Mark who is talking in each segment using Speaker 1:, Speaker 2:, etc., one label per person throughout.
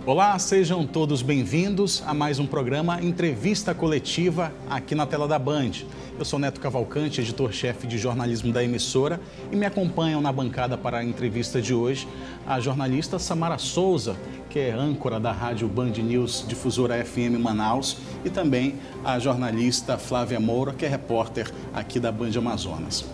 Speaker 1: Olá, sejam todos bem-vindos a mais um programa Entrevista Coletiva aqui na tela da Band. Eu sou Neto Cavalcante, editor-chefe de jornalismo da emissora, e me acompanham na bancada para a entrevista de hoje a jornalista Samara Souza, que é âncora da rádio Band News Difusora FM Manaus, e também a jornalista Flávia Moura, que é repórter aqui da Band Amazonas.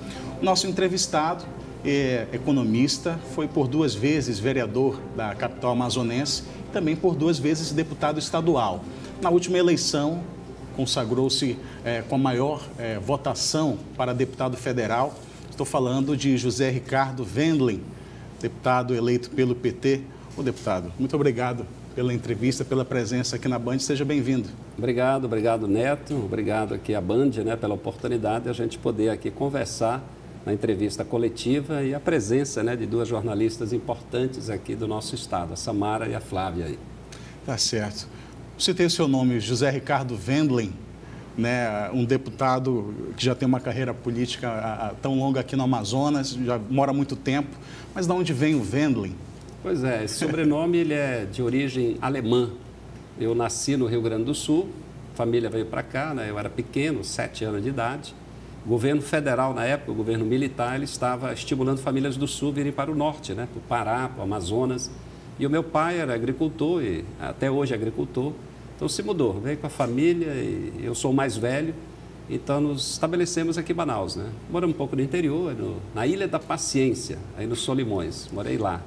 Speaker 1: Nosso entrevistado é economista, foi por 2 vezes vereador da capital amazonense e também por 2 vezes deputado estadual. Na última eleição, consagrou-se com a maior votação para deputado federal. Estou falando de José Ricardo Wendling, deputado eleito pelo PT. Ô, deputado, muito obrigado pela entrevista, pela presença aqui na Band. Seja bem-vindo.
Speaker 2: Obrigado, Neto. Obrigado aqui à Band, pela oportunidade de a gente poder aqui conversar na entrevista coletiva e a presença de 2 jornalistas importantes aqui do nosso estado, a Samara e a Flávia. Aí.
Speaker 1: Tá certo. Você tem o seu nome, José Ricardo Wendling, um deputado que já tem uma carreira política tão longa aqui no Amazonas, já mora há muito tempo, mas de onde vem o Wendling?
Speaker 2: Pois é, esse sobrenome ele é de origem alemã. Eu nasci no Rio Grande do Sul, a família veio para cá, eu era pequeno, 7 anos de idade. O governo federal, na época, o governo militar, ele estava estimulando famílias do Sul a virem para o norte, para o Pará, para o Amazonas. E o meu pai era agricultor e até hoje é agricultor. Então se mudou, veio com a família e eu sou o mais velho. Então nos estabelecemos aqui em Manaus, Moramos um pouco no interior, na Ilha da Paciência, aí no Solimões. Morei lá.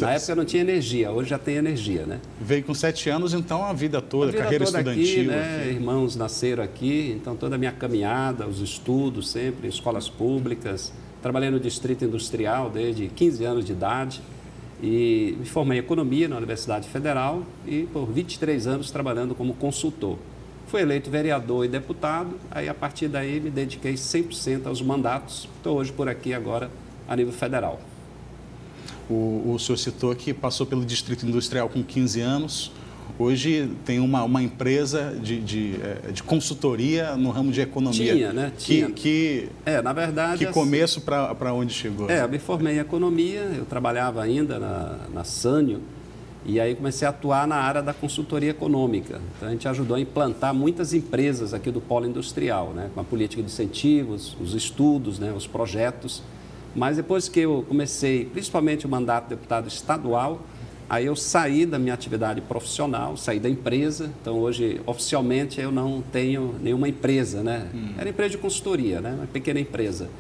Speaker 2: Na época não tinha energia, hoje já tem energia,
Speaker 1: Veio com 7 anos, então a vida toda, carreira estudantil.
Speaker 2: Aqui. Irmãos nasceram aqui, então toda a minha caminhada, os estudos sempre, escolas públicas. Trabalhei no Distrito Industrial desde 15 anos de idade e me formei em Economia na Universidade Federal e por 23 anos trabalhando como consultor. Fui eleito vereador e deputado, aí a partir daí me dediquei 100% aos mandatos. Estou hoje por aqui agora a nível federal.
Speaker 1: O senhor citou que passou pelo Distrito Industrial com 15 anos, hoje tem uma empresa de consultoria no ramo de economia.
Speaker 2: Tinha. Na verdade...
Speaker 1: Que começo para onde chegou?
Speaker 2: Eu me formei em economia, eu trabalhava ainda na Sânio, e aí comecei a atuar na área da consultoria econômica. Então a gente ajudou a implantar muitas empresas aqui do polo industrial, com a política de incentivos, os estudos, os projetos. Mas depois que eu comecei, principalmente o mandato de deputado estadual, aí eu saí da minha atividade profissional, saí da empresa. Então, hoje, oficialmente, eu não tenho nenhuma empresa, Era empresa de consultoria, uma pequena empresa.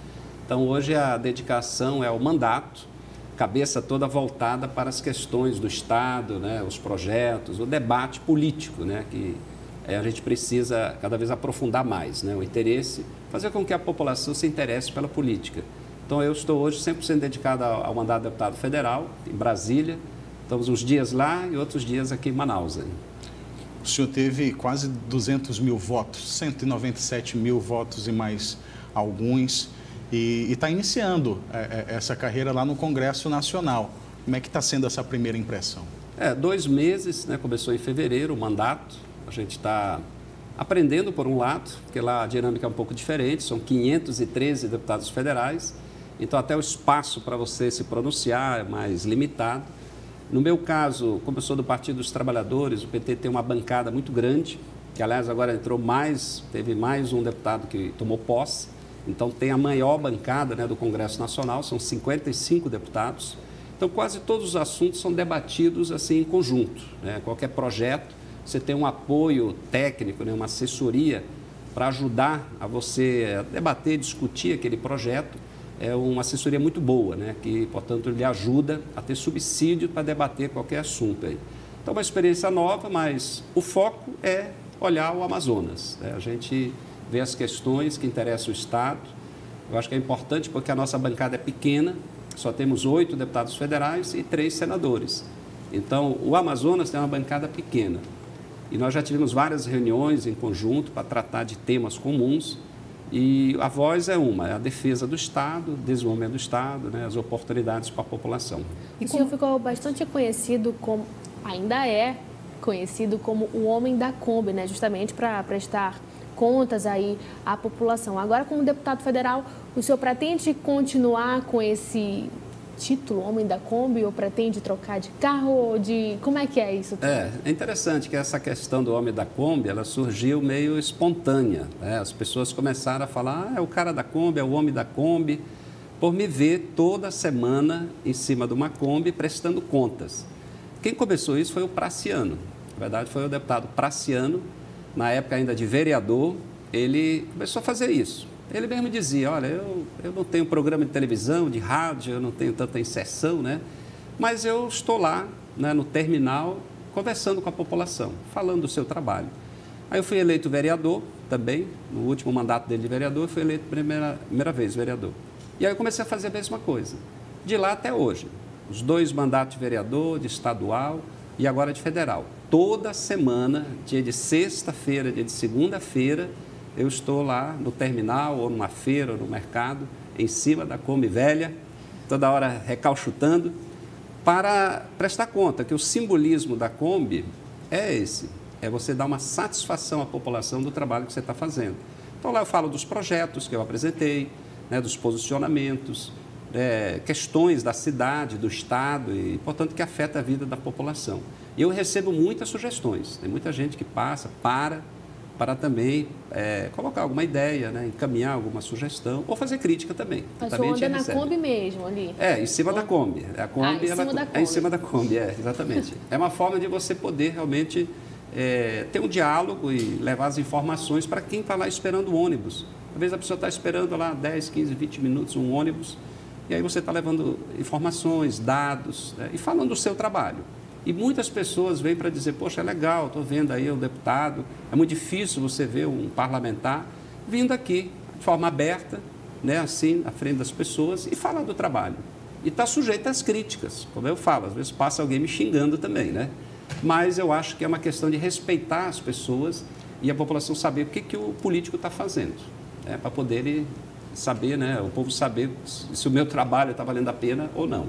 Speaker 2: Então, hoje a dedicação é ao mandato, cabeça toda voltada para as questões do Estado, os projetos, o debate político, que a gente precisa cada vez aprofundar mais, o interesse, fazer com que a população se interesse pela política. Então, eu estou hoje 100% dedicado ao mandato de deputado federal, em Brasília. Estamos uns dias lá e outros dias aqui em Manaus.
Speaker 1: O senhor teve quase 200 mil votos, 197 mil votos e mais alguns, e está iniciando essa carreira lá no Congresso Nacional. Como é que está sendo essa primeira impressão?
Speaker 2: 2 meses, começou em fevereiro o mandato. A gente está aprendendo, por um lado, porque lá a dinâmica é um pouco diferente, são 513 deputados federais. Então, até o espaço para você se pronunciar é mais limitado. No meu caso, como eu sou do Partido dos Trabalhadores, o PT tem uma bancada muito grande, que, aliás, agora teve mais um deputado que tomou posse. Então, tem a maior bancada do Congresso Nacional, são 55 deputados. Então, quase todos os assuntos são debatidos assim em conjunto. Qualquer projeto, você tem um apoio técnico, uma assessoria para ajudar a você debater, discutir aquele projeto. É uma assessoria muito boa, que, portanto, lhe ajuda a ter subsídio para debater qualquer assunto. Então, é uma experiência nova, mas o foco é olhar o Amazonas. A gente vê as questões que interessam o Estado. Eu acho que é importante porque a nossa bancada é pequena, só temos 8 deputados federais e 3 senadores. Então, o Amazonas tem uma bancada pequena. E nós já tivemos várias reuniões em conjunto para tratar de temas comuns. E a voz é a defesa do Estado, o desenvolvimento do Estado, as oportunidades para a população.
Speaker 3: E o senhor ficou bastante conhecido como, ainda é conhecido como o homem da Kombi, justamente para prestar contas aí à população. Agora, como deputado federal, o senhor pretende continuar com esse título Homem da Kombi ou pretende trocar de carro ou de... Como é que é isso?
Speaker 2: É interessante que essa questão do Homem da Kombi, ela surgiu meio espontânea, né? As pessoas começaram a falar, é o cara da Kombi, é o Homem da Kombi, por me ver toda semana em cima de uma Kombi prestando contas. Quem começou isso foi o Praciano. Na verdade, foi o deputado Praciano, na época ainda de vereador, ele começou a fazer isso. Ele mesmo dizia, olha, eu não tenho programa de televisão, de rádio, eu não tenho tanta inserção, né? Mas eu estou lá, né, no terminal, conversando com a população, falando do seu trabalho. Aí eu fui eleito vereador também, no último mandato dele de vereador, eu fui eleito primeira vez vereador. E aí eu comecei a fazer a mesma coisa, de lá até hoje. Os 2 mandatos de vereador, de estadual e agora de federal. Toda semana, dia de sexta-feira, dia de segunda-feira, eu estou lá no terminal, ou numa feira, ou no mercado, em cima da Kombi velha, toda hora recalchutando, para prestar conta que o simbolismo da Kombi é esse, é você dar uma satisfação à população do trabalho que você está fazendo. Então lá eu falo dos projetos que eu apresentei, né, dos posicionamentos, questões da cidade, do estado, e, portanto, que afeta a vida da população. E eu recebo muitas sugestões, tem muita gente que passa, para também colocar alguma ideia, né, encaminhar alguma sugestão, ou fazer crítica também.
Speaker 3: Mas você anda na Kombi mesmo ali?
Speaker 2: Em cima da Kombi. A Kombi, é em cima da Kombi, exatamente. É uma forma de você poder realmente ter um diálogo e levar as informações para quem está lá esperando o ônibus. Às vezes a pessoa está esperando lá 10, 15, 20 minutos um ônibus, e aí você está levando informações, dados, né, e falando do seu trabalho. E muitas pessoas vêm para dizer, poxa, é legal, estou vendo aí o deputado, é muito difícil você ver um parlamentar vindo aqui de forma aberta, né, assim, à frente das pessoas e falar do trabalho. E está sujeito às críticas, como eu falo, às vezes passa alguém me xingando também, né? Mas eu acho que é uma questão de respeitar as pessoas e a população saber o que o político está fazendo, né, para poder ele saber, né, o povo saber se o meu trabalho está valendo a pena ou não.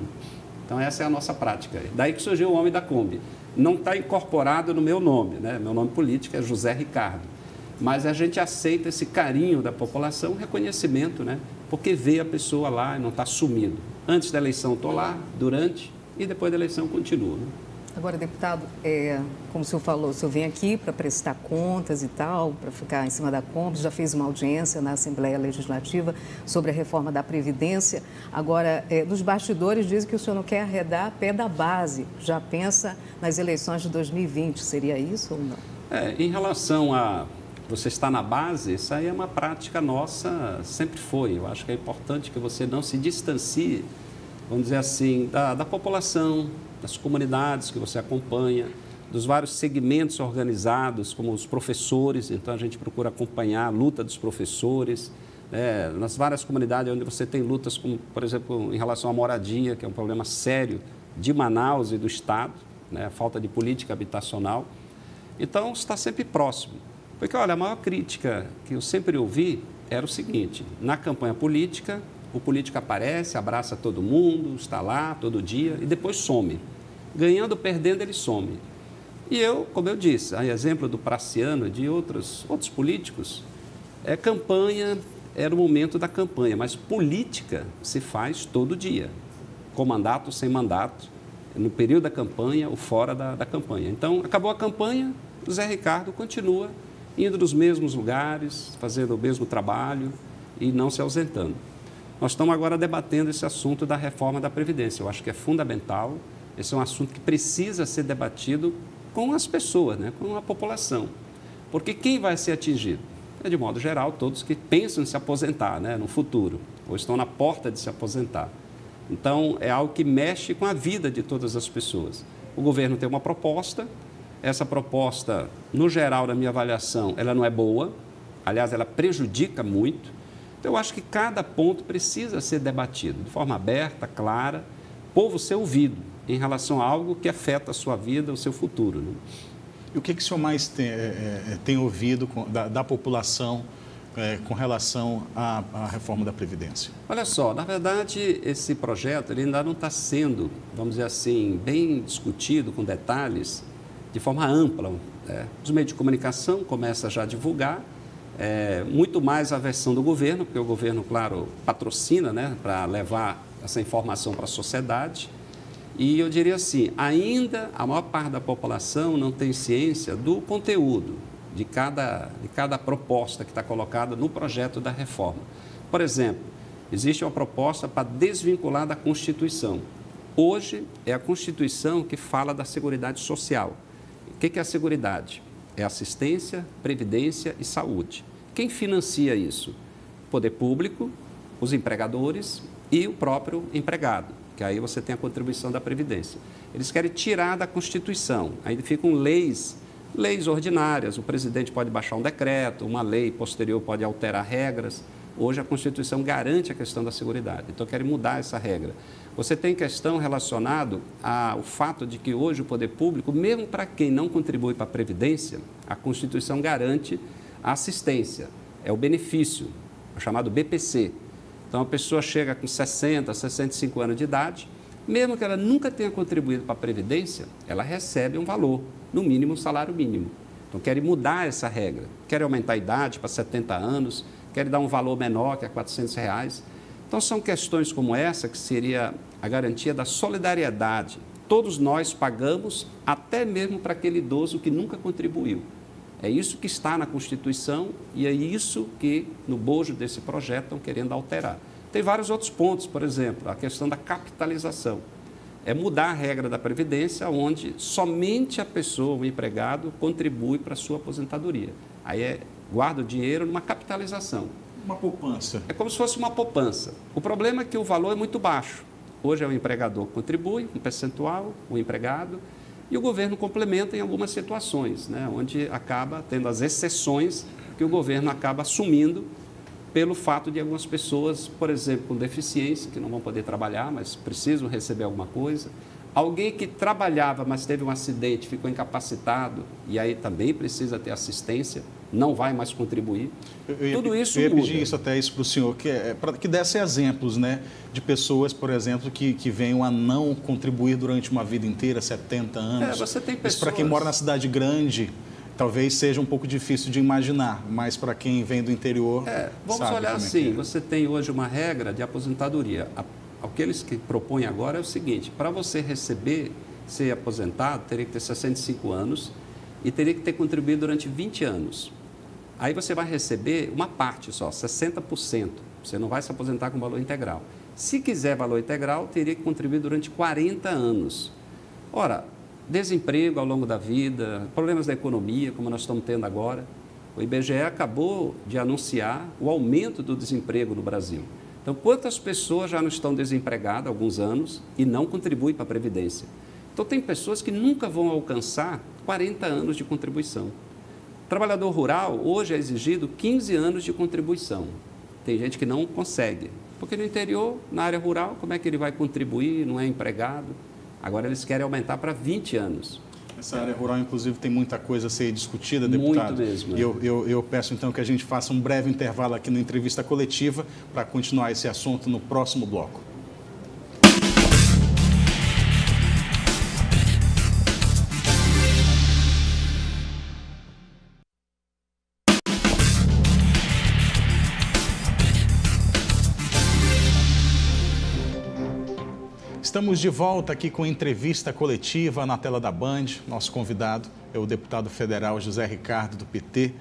Speaker 2: Então, essa é a nossa prática. Daí que surgiu o Homem da Kombi. Não está incorporado no meu nome, né? Meu nome político é José Ricardo. Mas a gente aceita esse carinho da população, reconhecimento, né? Porque vê a pessoa lá e não está sumido. Antes da eleição estou lá, durante e depois da eleição continuo, né?
Speaker 4: Agora, deputado, como o senhor falou, o senhor vem aqui para prestar contas e tal, para ficar em cima da Kombi, já fez uma audiência na Assembleia Legislativa sobre a reforma da Previdência. Agora, dos bastidores, dizem que o senhor não quer arredar pé da base, já pensa nas eleições de 2020, seria isso ou não?
Speaker 2: Em relação a você estar na base, isso aí é uma prática nossa, sempre foi. Eu acho que é importante que você não se distancie, vamos dizer assim, da população, das comunidades que você acompanha, dos vários segmentos organizados, como os professores. Então, a gente procura acompanhar a luta dos professores, nas várias comunidades onde você tem lutas, como, por exemplo, em relação à moradia, que é um problema sério de Manaus e do Estado, né, a falta de política habitacional. Então, está sempre próximo. Porque, olha, a maior crítica que eu sempre ouvi era o seguinte: na campanha política, o político aparece, abraça todo mundo, está lá todo dia e depois some. Ganhando ou perdendo, ele some. E eu, como eu disse, a exemplo do Praciano e de outros políticos, campanha era o momento da campanha, mas política se faz todo dia, com mandato, sem mandato, no período da campanha ou fora da campanha. Então, acabou a campanha, o Zé Ricardo continua indo nos mesmos lugares, fazendo o mesmo trabalho e não se ausentando. Nós estamos agora debatendo esse assunto da reforma da Previdência. Eu acho que é fundamental. Esse é um assunto que precisa ser debatido com as pessoas, né? Com a população. Porque quem vai ser atingido? De modo geral, todos que pensam em se aposentar, né, no futuro, ou estão na porta de se aposentar. Então, é algo que mexe com a vida de todas as pessoas. O governo tem uma proposta. Essa proposta, no geral, na minha avaliação, ela não é boa. Aliás, ela prejudica muito. Então, eu acho que cada ponto precisa ser debatido de forma aberta, clara, o povo ser ouvido em relação a algo que afeta a sua vida, o seu futuro, né?
Speaker 1: E o que o senhor mais tem ouvido da população com relação à reforma da Previdência?
Speaker 2: Olha só, na verdade, esse projeto ele ainda não está sendo, vamos dizer assim, bem discutido com detalhes, de forma ampla, né? Os meios de comunicação começam já a divulgar, muito mais a versão do governo, porque o governo, claro, patrocina, né, para levar essa informação para a sociedade. E eu diria assim, ainda a maior parte da população não tem ciência do conteúdo de cada proposta que está colocada no projeto da reforma. Por exemplo, existe uma proposta para desvincular da Constituição. Hoje é a Constituição que fala da Seguridade Social. O que é a Seguridade? É assistência, previdência e saúde. Quem financia isso? O poder público, os empregadores e o próprio empregado, que aí você tem a contribuição da Previdência. Eles querem tirar da Constituição, aí ficam leis ordinárias, o presidente pode baixar um decreto, uma lei posterior pode alterar regras. Hoje a Constituição garante a questão da seguridade, então querem mudar essa regra. Você tem questão relacionada ao fato de que hoje o poder público, mesmo para quem não contribui para a Previdência, a Constituição garante a assistência, é o benefício, o chamado BPC. Então a pessoa chega com 60, 65 anos de idade, mesmo que ela nunca tenha contribuído para a Previdência, ela recebe um valor, no mínimo um salário mínimo. Então querem mudar essa regra, querem aumentar a idade para 70 anos, querem dar um valor menor, que é R$400. Então, são questões como essa que seria a garantia da solidariedade. Todos nós pagamos, até mesmo para aquele idoso que nunca contribuiu. É isso que está na Constituição e é isso que, no bojo desse projeto, estão querendo alterar. Tem vários outros pontos, por exemplo, a questão da capitalização. É mudar a regra da Previdência, onde somente a pessoa, o empregado, contribui para a sua aposentadoria. Aí guarda o dinheiro numa capitalização.
Speaker 1: Uma poupança.
Speaker 2: É como se fosse uma poupança. O problema é que o valor é muito baixo. Hoje é o empregador que contribui, um percentual, o empregado, e o governo complementa em algumas situações, né, onde acaba tendo as exceções que o governo acaba assumindo pelo fato de algumas pessoas, por exemplo, com deficiência, que não vão poder trabalhar, mas precisam receber alguma coisa. Alguém que trabalhava, mas teve um acidente, ficou incapacitado, e aí também precisa ter assistência, não vai mais contribuir. Tudo isso muda.
Speaker 1: Eu ia pedir isso para o senhor, para que desse exemplos, né, de pessoas, por exemplo, que venham a não contribuir durante uma vida inteira, 70 anos.
Speaker 2: Você tem pessoas...
Speaker 1: Para quem mora na cidade grande, talvez seja um pouco difícil de imaginar, mas para quem vem do interior...
Speaker 2: Vamos olhar assim, você tem hoje uma regra de aposentadoria. Aqueles que propõem agora é o seguinte, para você ser aposentado, teria que ter 65 anos e teria que ter contribuído durante 20 anos. Aí você vai receber uma parte só, 60%. Você não vai se aposentar com valor integral. Se quiser valor integral, teria que contribuir durante 40 anos. Ora, desemprego ao longo da vida, problemas da economia, como nós estamos tendo agora. O IBGE acabou de anunciar o aumento do desemprego no Brasil. Então, quantas pessoas já não estão desempregadas há alguns anos e não contribuem para a Previdência? Então, tem pessoas que nunca vão alcançar 40 anos de contribuição. Trabalhador rural, hoje é exigido 15 anos de contribuição. Tem gente que não consegue, porque no interior, na área rural, como é que ele vai contribuir, não é empregado? Agora, eles querem aumentar para 20 anos.
Speaker 1: Essa área rural, inclusive, tem muita coisa a ser discutida, deputado.
Speaker 2: Muito mesmo.
Speaker 1: Eu peço, então, que a gente faça um breve intervalo aqui na entrevista coletiva para continuar esse assunto no próximo bloco. Estamos de volta aqui com entrevista coletiva na tela da Band. Nosso convidado é o deputado federal José Ricardo, do PT.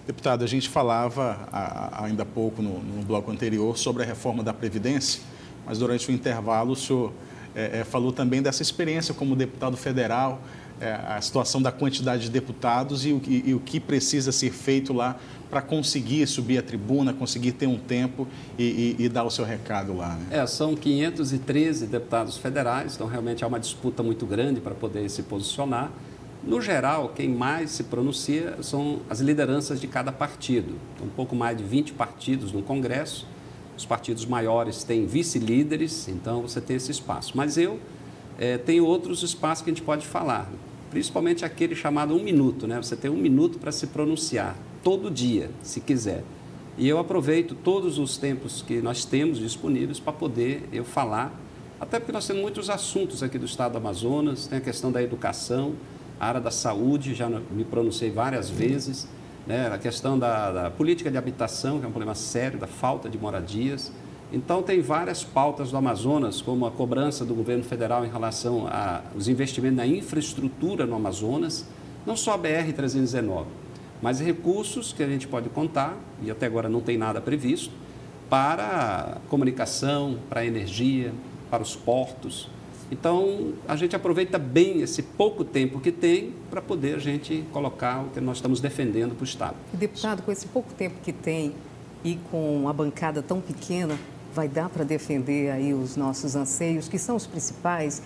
Speaker 1: Deputado, a gente falava ainda há pouco no bloco anterior sobre a reforma da Previdência, mas durante o intervalo o senhor falou também dessa experiência como deputado federal, a situação da quantidade de deputados e o que precisa ser feito lá para conseguir subir a tribuna, conseguir ter um tempo e dar o seu recado lá. Né?
Speaker 2: São 513 deputados federais, então realmente há uma disputa muito grande para poder se posicionar. No geral, quem mais se pronuncia são as lideranças de cada partido. Então, um pouco mais de 20 partidos no Congresso. Os partidos maiores têm vice-líderes, então você tem esse espaço. Mas eu tenho outros espaços que a gente pode falar, principalmente aquele chamado 1 minuto, né? Você tem 1 minuto para se pronunciar, todo dia, se quiser. E eu aproveito todos os tempos que nós temos disponíveis para poder eu falar, até porque nós temos muitos assuntos aqui do estado do Amazonas, tem a questão da educação, a área da saúde, já me pronunciei várias vezes, né? A questão da política de habitação, que é um problema sério, da falta de moradias. Então, tem várias pautas do Amazonas, como a cobrança do governo federal em relação aos investimentos na infraestrutura no Amazonas, não só a BR-319, mas recursos que a gente pode contar, e até agora não tem nada previsto, para comunicação, para energia, para os portos. Então, a gente aproveita bem esse pouco tempo que tem para poder a gente colocar o que nós estamos defendendo para o Estado.
Speaker 4: Deputado, com esse pouco tempo que tem e com a bancada tão pequena, vai dar para defender aí os nossos anseios, que são os principais,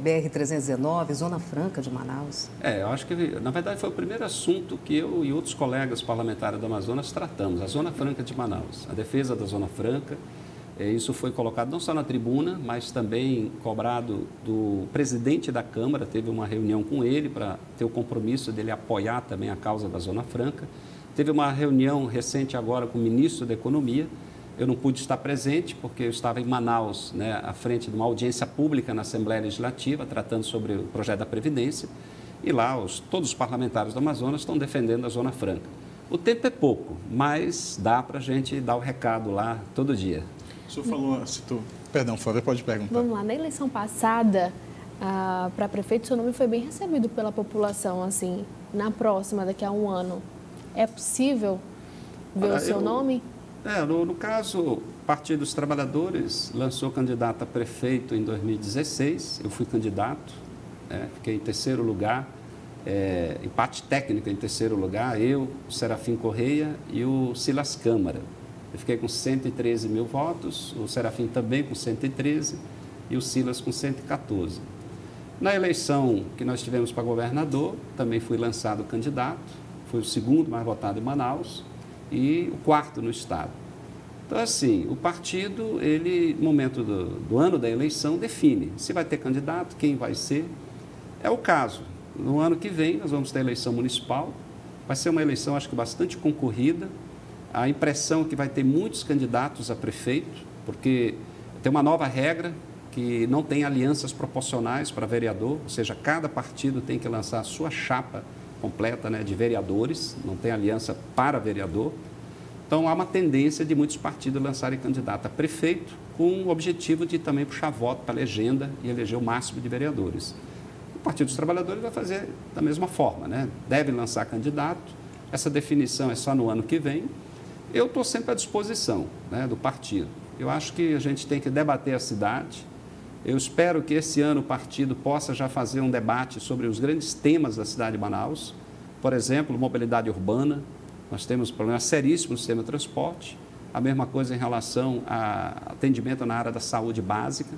Speaker 4: BR-319, Zona Franca de Manaus?
Speaker 2: Eu acho que, na verdade, foi o primeiro assunto que eu e outros colegas parlamentares do Amazonas tratamos, a Zona Franca de Manaus, a defesa da Zona Franca. Isso foi colocado não só na tribuna, mas também cobrado do presidente da Câmara, teve uma reunião com ele para ter o compromisso dele apoiar também a causa da Zona Franca. Teve uma reunião recente agora com o ministro da Economia. Eu não pude estar presente porque eu estava em Manaus, né, à frente de uma audiência pública na Assembleia Legislativa, tratando sobre o projeto da Previdência. E lá todos os parlamentares do Amazonas estão defendendo a Zona Franca. O tempo é pouco, mas dá para a gente dar o recado lá todo dia.
Speaker 1: O senhor falou, perdão, por favor, pode perguntar.
Speaker 3: Vamos lá, na eleição passada, para prefeito, seu nome foi bem recebido pela população, assim, na próxima, daqui a um ano. É possível ver o seu nome?
Speaker 2: No caso, o Partido dos Trabalhadores lançou candidato a prefeito em 2016. Eu fui candidato, fiquei em terceiro lugar, empate técnico em terceiro lugar, eu, o Serafim Correia e o Silas Câmara. Eu fiquei com 113 mil votos, o Serafim também com 113 e o Silas com 114. Na eleição que nós tivemos para governador, também fui lançado candidato, fui o segundo mais votado em Manaus e o quarto no Estado. Então, assim, o partido, ele, no momento do ano da eleição, define se vai ter candidato, quem vai ser. É o caso. No ano que vem, nós vamos ter eleição municipal. Vai ser uma eleição, acho que, bastante concorrida. A impressão é que vai ter muitos candidatos a prefeito, porque tem uma nova regra que não tem alianças proporcionais para vereador, ou seja, cada partido tem que lançar a sua chapa completa, né, de vereadores, não tem aliança para vereador. Então, há uma tendência de muitos partidos lançarem candidato a prefeito com o objetivo de também puxar voto para a legenda e eleger o máximo de vereadores. O Partido dos Trabalhadores vai fazer da mesma forma, né? Deve lançar candidato, essa definição é só no ano que vem. Eu estou sempre à disposição, né, do partido. Eu acho que a gente tem que debater a cidade. Eu espero que esse ano o partido possa já fazer um debate sobre os grandes temas da cidade de Manaus. Por exemplo, mobilidade urbana. Nós temos problemas seríssimos no sistema de transporte. A mesma coisa em relação a atendimento na área da saúde básica.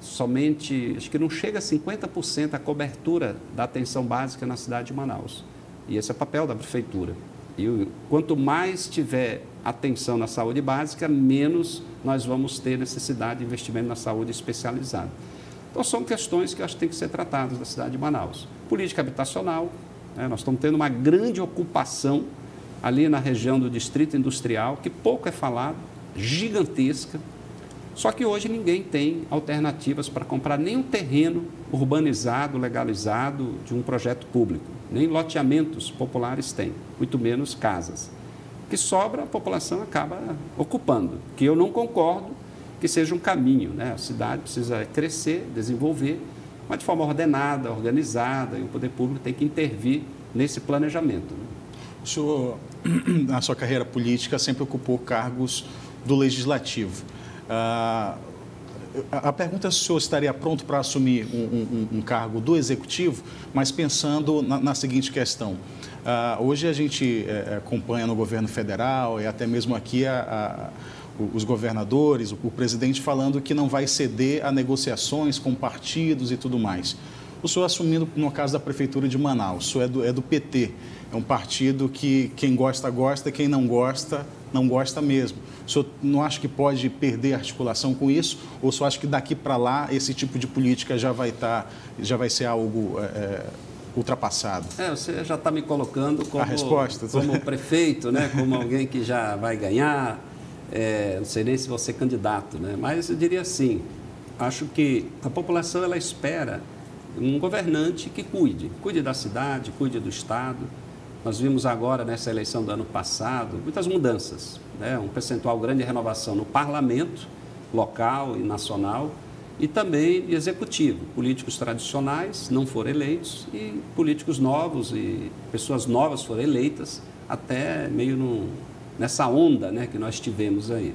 Speaker 2: Somente, acho que não chega a 50% a cobertura da atenção básica na cidade de Manaus. E esse é o papel da prefeitura. E quanto mais tiver atenção na saúde básica, menos nós vamos ter necessidade de investimento na saúde especializada. Então, são questões que eu acho que têm que ser tratadas na cidade de Manaus. Política habitacional, né? Nós estamos tendo uma grande ocupação ali na região do Distrito Industrial, que pouco é falado, gigantesca. Só que hoje ninguém tem alternativas para comprar nem um terreno urbanizado, legalizado de um projeto público. Nem loteamentos populares tem, muito menos casas. O que sobra, a população acaba ocupando, que eu não concordo que seja um caminho, né? A cidade precisa crescer, desenvolver, mas de forma ordenada, organizada, e o poder público tem que intervir nesse planejamento, né?
Speaker 1: O senhor, na sua carreira política, sempre ocupou cargos do Legislativo. A pergunta é se o senhor estaria pronto para assumir um cargo do Executivo, mas pensando na seguinte questão. Hoje a gente acompanha no governo federal e até mesmo aqui os governadores, o presidente falando que não vai ceder a negociações com partidos e tudo mais. O senhor assumindo, no caso da Prefeitura de Manaus, o senhor é do PT, é um partido que quem gosta, gosta, quem não gosta, não gosta mesmo. O senhor não acha que pode perder articulação com isso? Ou o senhor acha que daqui para lá esse tipo de política já vai ser algo ultrapassado?
Speaker 2: Você já está me colocando como,
Speaker 1: a resposta,
Speaker 2: como prefeito, né? Como alguém que já vai ganhar. Não sei nem se vou ser candidato, né? Mas eu diria assim, acho que a população ela espera um governante que cuide da cidade, cuide do Estado. Nós vimos agora, nessa eleição do ano passado, muitas mudanças, né? Um percentual grande de renovação no parlamento local e nacional e também executivo. Políticos tradicionais não foram eleitos e políticos novos e pessoas novas foram eleitas até meio nessa onda, né, que nós tivemos aí.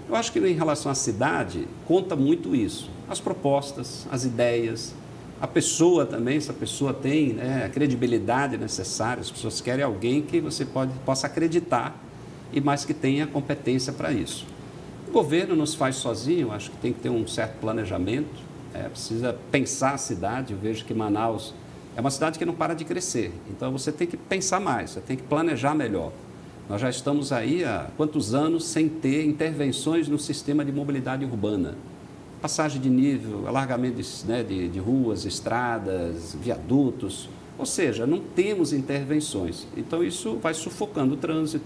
Speaker 2: Eu acho que em relação à cidade, conta muito isso. As propostas, as ideias, a pessoa também, se a pessoa tem, né, a credibilidade necessária, as pessoas querem alguém que você possa acreditar e mais que tenha competência para isso. O governo não se faz sozinho, acho que tem que ter um certo planejamento, precisa pensar a cidade. Eu vejo que Manaus é uma cidade que não para de crescer, então você tem que pensar mais, você tem que planejar melhor. Nós já estamos aí há quantos anos sem ter intervenções no sistema de mobilidade urbana. Passagem de nível, alargamento de ruas, estradas, viadutos, ou seja, não temos intervenções. Então, isso vai sufocando o trânsito,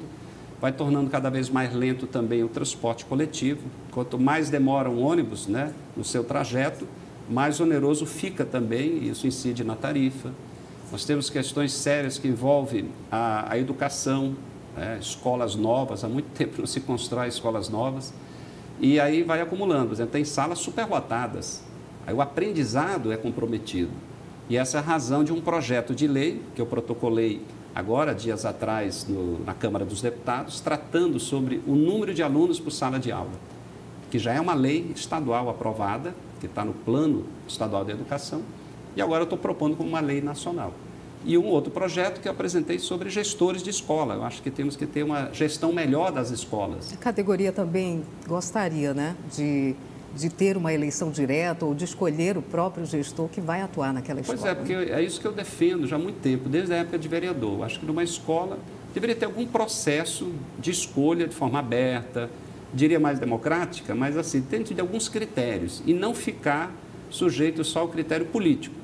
Speaker 2: vai tornando cada vez mais lento também o transporte coletivo. Quanto mais demora um ônibus, né, no seu trajeto, mais oneroso fica também, e isso incide na tarifa. Nós temos questões sérias que envolvem a educação, escolas novas, há muito tempo não se constrói escolas novas. E aí vai acumulando, por exemplo, tem salas superlotadas, aí o aprendizado é comprometido. E essa é a razão de um projeto de lei, que eu protocolei agora, dias atrás, na Câmara dos Deputados, tratando sobre o número de alunos por sala de aula, que já é uma lei estadual aprovada, que está no Plano Estadual de Educação, e agora eu estou propondo como uma lei nacional. E um outro projeto que eu apresentei sobre gestores de escola. Eu acho que temos que ter uma gestão melhor das escolas.
Speaker 4: A categoria também gostaria, né, de ter uma eleição direta ou de escolher o próprio gestor que vai atuar naquela escola.
Speaker 2: Pois é, porque é isso que eu defendo já há muito tempo, desde a época de vereador. Eu acho que numa escola deveria ter algum processo de escolha de forma aberta, diria mais democrática, mas assim, dentro de alguns critérios e não ficar sujeito só ao critério político.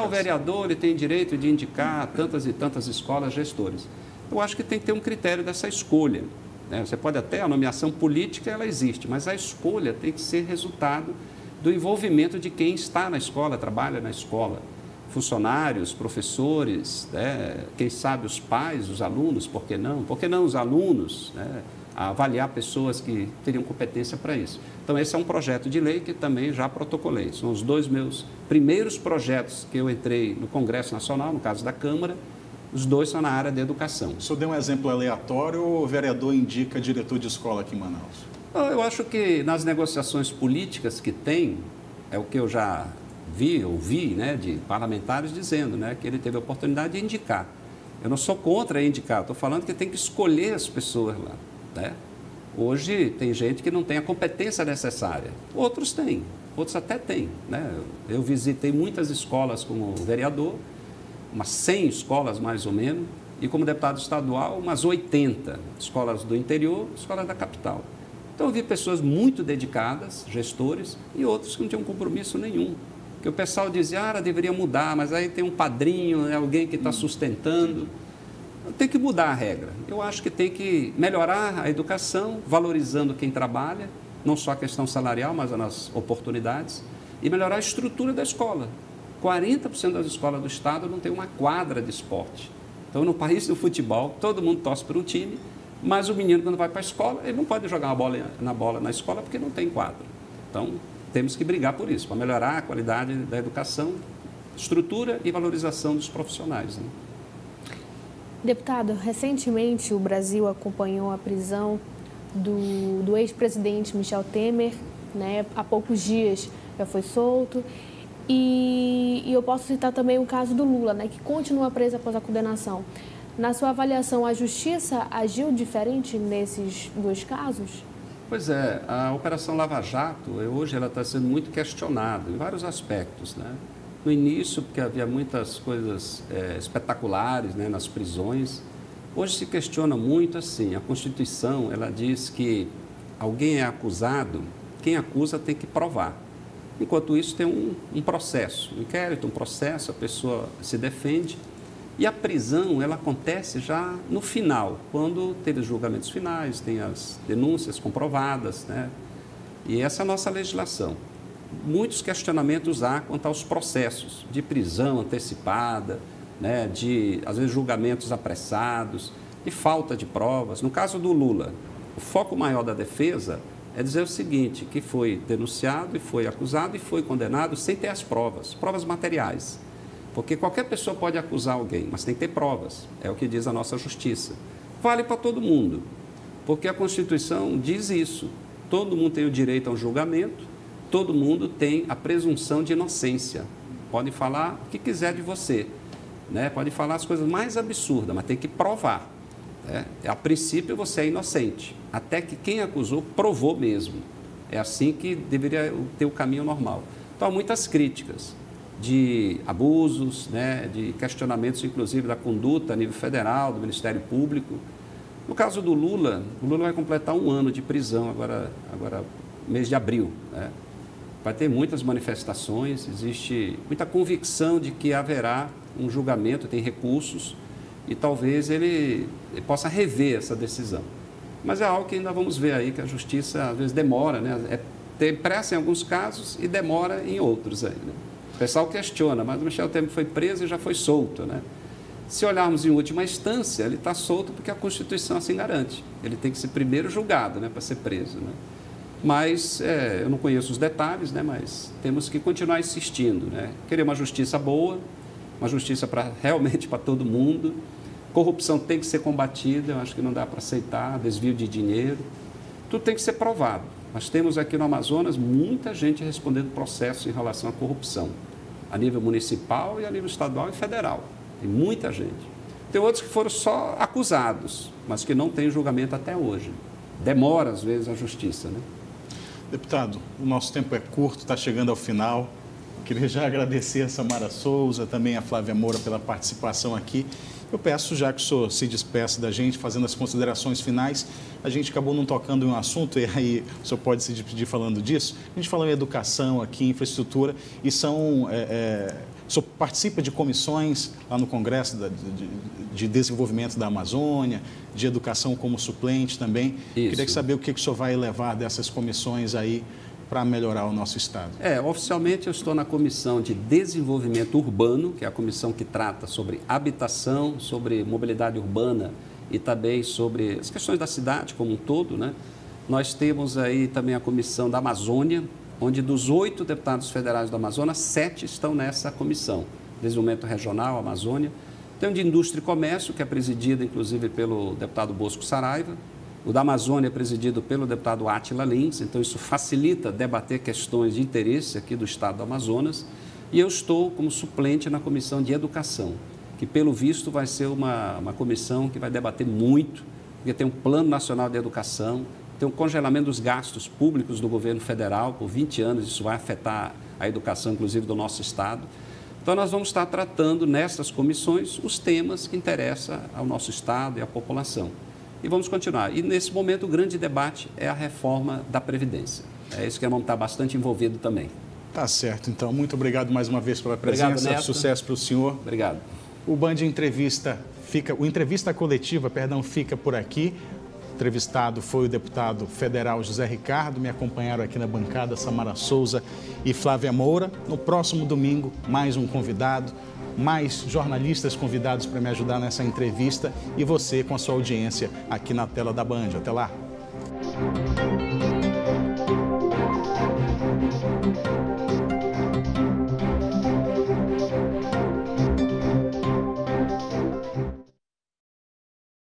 Speaker 2: O vereador ele tem direito de indicar tantas e tantas escolas gestores. Eu acho que tem que ter um critério dessa escolha, né? Você pode até, a nomeação política, ela existe, mas a escolha tem que ser resultado do envolvimento de quem está na escola, trabalha na escola. Funcionários, professores, né? Quem sabe os pais, os alunos, por que não? Por que não os alunos, né? A avaliar pessoas que teriam competência para isso. Então, esse é um projeto de lei que também já protocolei. São os dois meus primeiros projetos que eu entrei no Congresso Nacional, no caso da Câmara, os dois são na área de educação.
Speaker 1: O senhor deu um exemplo aleatório ou o vereador indica diretor de escola aqui em Manaus?
Speaker 2: Eu acho que nas negociações políticas que tem, é o que eu já ouvi, né, de parlamentares dizendo, né, que ele teve a oportunidade de indicar. Eu não sou contra indicar, estou falando que tem que escolher as pessoas lá. Né? Hoje tem gente que não tem a competência necessária, outros têm, outros até têm. Né? Eu visitei muitas escolas como vereador, umas 100 escolas mais ou menos, e como deputado estadual, umas 80 escolas do interior, escolas da capital. Então eu vi pessoas muito dedicadas, gestores, e outros que não tinham compromisso nenhum. Que o pessoal dizia, deveria mudar, mas aí tem um padrinho, alguém que está sustentando. Tem que mudar a regra. Eu acho que tem que melhorar a educação, valorizando quem trabalha, não só a questão salarial, mas as oportunidades, e melhorar a estrutura da escola. 40% das escolas do estado não tem uma quadra de esporte. Então, no país do futebol, todo mundo torce para um time, mas o menino, quando vai para a escola, ele não pode jogar uma bola na escola porque não tem quadra. Então, temos que brigar por isso, para melhorar a qualidade da educação, estrutura e valorização dos profissionais, né?
Speaker 3: Deputado, recentemente o Brasil acompanhou a prisão do ex-presidente Michel Temer, né? Há poucos dias já foi solto. E eu posso citar também o caso do Lula, né? Que continua preso após a condenação. Na sua avaliação, a Justiça agiu diferente nesses dois casos?
Speaker 2: Pois é, a Operação Lava Jato, hoje ela está sendo muito questionada em vários aspectos, né? No início, porque havia muitas coisas espetaculares, né, nas prisões. Hoje se questiona muito assim, a Constituição, ela diz que alguém é acusado, quem acusa tem que provar. Enquanto isso tem um processo, um inquérito, um processo, a pessoa se defende. E a prisão, ela acontece já no final, quando teve os julgamentos finais, tem as denúncias comprovadas, né? E essa é a nossa legislação. Muitos questionamentos há quanto aos processos de prisão antecipada, né, de, às vezes, julgamentos apressados, de falta de provas. No caso do Lula, o foco maior da defesa é dizer o seguinte, que foi denunciado e foi acusado e foi condenado sem ter as provas materiais. Porque qualquer pessoa pode acusar alguém, mas tem que ter provas, é o que diz a nossa justiça. Vale para todo mundo, porque a Constituição diz isso. Todo mundo tem o direito a um julgamento, todo mundo tem a presunção de inocência. Pode falar o que quiser de você, né? Pode falar as coisas mais absurdas, mas tem que provar. A princípio você é inocente, até que quem acusou provou mesmo. É assim que deveria ter o caminho normal. Então há muitas críticas de abusos, né, de questionamentos inclusive da conduta a nível federal, do Ministério Público. No caso do Lula, o Lula vai completar 1 ano de prisão agora mês de abril, né? Vai ter muitas manifestações, existe muita convicção de que haverá um julgamento, tem recursos, e talvez ele possa rever essa decisão. Mas é algo que ainda vamos ver aí, que a justiça às vezes demora, né? Tem pressa em alguns casos e demora em outros aí, né? O pessoal questiona, mas o Michel Temer foi preso e já foi solto, né? Se olharmos em última instância, ele está solto porque a Constituição assim garante. Ele tem que ser primeiro julgado, né, para ser preso, né? Mas eu não conheço os detalhes, né, mas temos que continuar insistindo, né? Querer uma justiça boa, uma justiça realmente para todo mundo. Corrupção tem que ser combatida, eu acho que não dá para aceitar, desvio de dinheiro. Tudo tem que ser provado. Nós temos aqui no Amazonas muita gente respondendo processos em relação à corrupção, a nível municipal e a nível estadual e federal. Tem muita gente. Tem outros que foram só acusados, mas que não têm julgamento até hoje. Demora, às vezes, a justiça, né?
Speaker 1: Deputado, o nosso tempo é curto, está chegando ao final. Queria já agradecer a Samara Souza, também a Flávia Moura pela participação aqui. Eu peço, já que o senhor se despeça da gente, fazendo as considerações finais, a gente acabou não tocando em um assunto, e aí o senhor pode se despedir falando disso. A gente falou em educação aqui, infraestrutura, e o senhor participa de comissões lá no Congresso de Desenvolvimento da Amazônia, de educação como suplente também. Isso. Queria saber o que o senhor vai levar dessas comissões aí para melhorar o nosso estado.
Speaker 2: Oficialmente eu estou na Comissão de Desenvolvimento Urbano, que é a comissão que trata sobre habitação, sobre mobilidade urbana e também sobre as questões da cidade como um todo, né? Nós temos aí também a Comissão da Amazônia, onde dos 8 deputados federais do Amazonas, 7 estão nessa comissão. Desenvolvimento Regional, Amazônia. Tem o de Indústria e Comércio, que é presidido, inclusive, pelo deputado Bosco Saraiva. O da Amazônia é presidido pelo deputado Átila Lins, então isso facilita debater questões de interesse aqui do estado do Amazonas. E eu estou como suplente na Comissão de Educação, que, pelo visto, vai ser uma comissão que vai debater muito, porque tem um Plano Nacional de Educação, tem um congelamento dos gastos públicos do governo federal por 20 anos, isso vai afetar a educação, inclusive, do nosso estado. Então, nós vamos estar tratando nessas comissões os temas que interessam ao nosso estado e à população. E vamos continuar. E, nesse momento, o grande debate é a reforma da Previdência. É isso que nós vamos estar bastante envolvido também.
Speaker 1: Tá certo, então. Muito obrigado mais uma vez pela presença.
Speaker 2: Obrigado, Neto.
Speaker 1: Sucesso para o senhor.
Speaker 2: Obrigado.
Speaker 1: O Band Entrevista Entrevista Coletiva, fica por aqui. O entrevistado foi o deputado federal José Ricardo. Me acompanharam aqui na bancada Samara Souza e Flávia Moura. No próximo domingo, mais um convidado, mais jornalistas convidados para me ajudar nessa entrevista e você com a sua audiência aqui na tela da Band. Até lá!